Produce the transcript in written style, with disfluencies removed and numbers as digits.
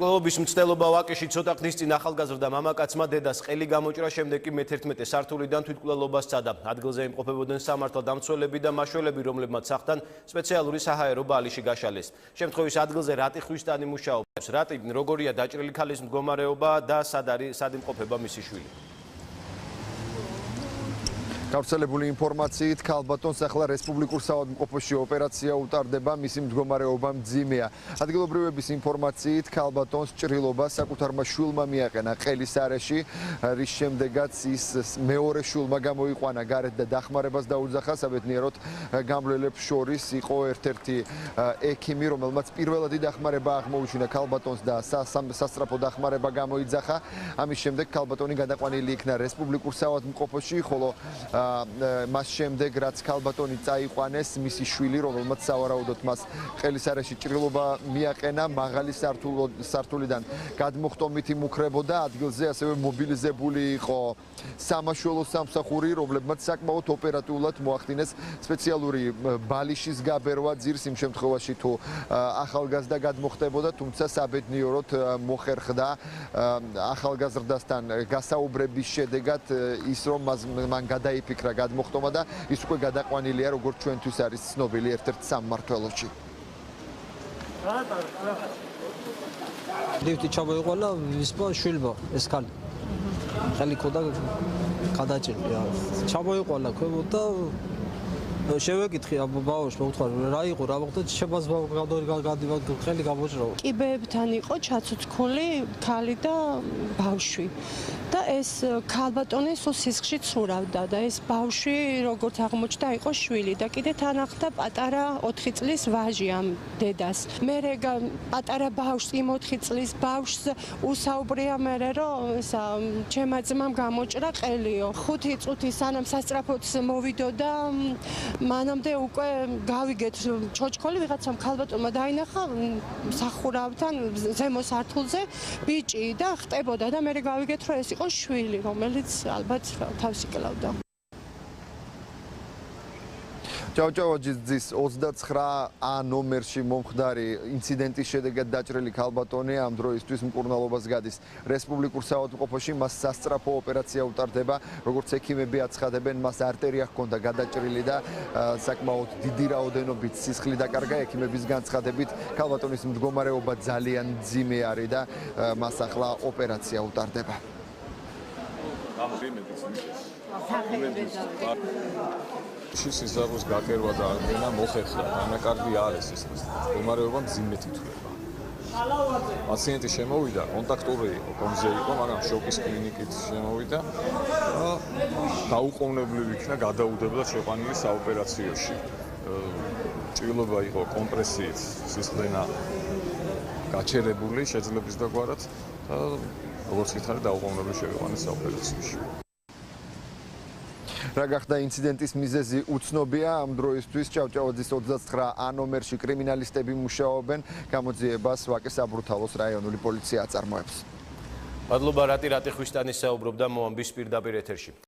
მკვლელობის მცდელობა ვაკეში ცოტა ხნის წინ ახალგაზრდა მამაკაცმა დედას ყელი გამოჭრა, შემდეგ კი მე-11 სართულიდან თვითმკვლელობას სცადა. ადგილზე იმყოფებოდნენ სამართალდამცველები და მაშველები, რომლებმაც სახთან სპეციალური საჰაერო ბალიში გაშალეს. შემთხვევის ადგილზე რატი ხვისტანი მუშაობს. რატი, როგორია დაჭრილი ქალის მდგომარეობა და სად იმყოფება მისი შვილი. გავრცელებული ინფორმაციით ქალბატონს ახლა რესპუბლიკურ საავადმყოფოში ოპერაცია utardeba, მისი მდგომარეობა მძიმეა. ადგილობრივების ინფორმაციით ქალბატონს ჭრილობა საკუთარმა შვილმა მიაყენა ყელის არეში, რის შემდეგაც ის მეორე შვილმა გამოიყვანა გარეთ და დახმარებას დაუძახა. საბედნიეროდ გამლელებს შორის იყო ერთ-ერთი ექიმი, რომელმაც პირველადი დახმარება აღმოუჩინა ქალბატონს და სასწრაფო დახმარება გამოიძახა. ამის შემდეგ ქალბატონი გადაყვანილი იქნა რესპუბლიკურ საავადმყოფოში, ხოლო მას შემდეგ რაც ქალბატონი წაიყვანეს, მისი შვილი, რომელმაც სავარაუდოდ მას ყელის არეში ჭრილობა მიაყენა, მაღალი სართულიდან გადმოხტომით იმუქრებოდა. ადგილზე ასევე მობილიზებული იყო სამაშველო სამსახური, რომლებმაც საკმაოდ ოპერატიულად მოახდინეს სპეციალური ბალიშის გაბერვა ძირს იმ შემთხვევაში თუ ახალგაზრდა გადმოხტებოდა, თუმცა საბედნიეროდ მოხერხდა ახალგაზრდასთან გასაუბრების შედეგად ის რომ მან გადაიფიქრა გადმოხტომა და ის უკვე გადაყვანილია, როგორც ჩვენთვის არის ცნობილი, ერთ-ერთ სამმართველოში. დივთი ჩამოიყვანა ვისპა შვილმა ეს ქალი. ხელი ქონდა გადაჭრილი. ჩამოიყვანა ქვემოთ და შევეკითხე ბაოშს, მოვთხოვე რა იყო, რა მოხდა, შემაზღვა ხელი გამოჭრა. კიბეებთან იყო ჩაცუცქული ქალი და ბავშვი. და ეს ქალბატონი სულ სისხლში ცურავდა და ეს ბავშვი, როგორც აღმოჩნდა, იყო შვილი და კიდე თან ახლდა პატარა 4 წლის ვაჟი ამ დედას. მერე პატარა ბავშვს, იმ 4 წლის ბავშვს უსაუბრია მერე, რომ ესა ჩემმა ძმამ გამოჭრა ყელიო. 5 წუთი სანამ სასწრაფოდ მოვიდო და მანამდე უკვე გავიგეთ ჩოჩქოლი ვიღაცამ ქალბატონმა დაინახა სახურავთან ზემო სართულზე ბიჭი და ხტებოდა და მე გავიგეთ რომ ეს იყო შვილი, რომელიც ალბათ თავს იკლავდა. ჭავჭავაძის 29A ნომერში მომხდარი ინციდენტის შედეგად დაჭრილი ქალბატონი ამ დროისთვის მკურნალობას გადის რესპუბლიკურ საავადმყოფოში. მას სასწრაფო ოპერაცია utardeba, როგორც ექიმები აცხადებენ, მას არტერია ჰქონდა გადაჭრილი და საკმაოდ დიდი რაოდენობით სისხლი დაკარგა. ექიმების განცხადებით ქალბატონის მდგომარეობა ძალიან მძიმე არის და მას ახლა ოპერაცია utardeba. სიზაროს გაკერვა და აღდგენა მოხერხდა, ანაკარდი არის ის მდგომარეობა მძიმედ ითვლება. პაციენტი შემოვიდა, კონტაქტური იყო, კომზე იყო, მაგრამ შოკის კლინიკით შემოვიდა და დაუყოვნებლივ იქნა გადაუდებლა შეყვანილი საოპერაციოში. ჭრილობა იყო კომპრესიით, სისხლდენა გაჩერებული, შეძლების დაგვარად და როგორც გითხარი, დაუყოვნებლივ შევიყვანეს საოპერაციაში. რა გახდა ინციდენტის მიზეზი უცნობია. ამ დროისთვის ჭავჭავაძის 29A ნომერში კრიმინალისტები მუშაობენ. გამოძიებას ვაკეს აბრუთალოს რაიონული პოლიცია აწარმოებს. მადლობა რატი ხვისტანის საუბრობდა მოამბის პირდაპირ ეთერში.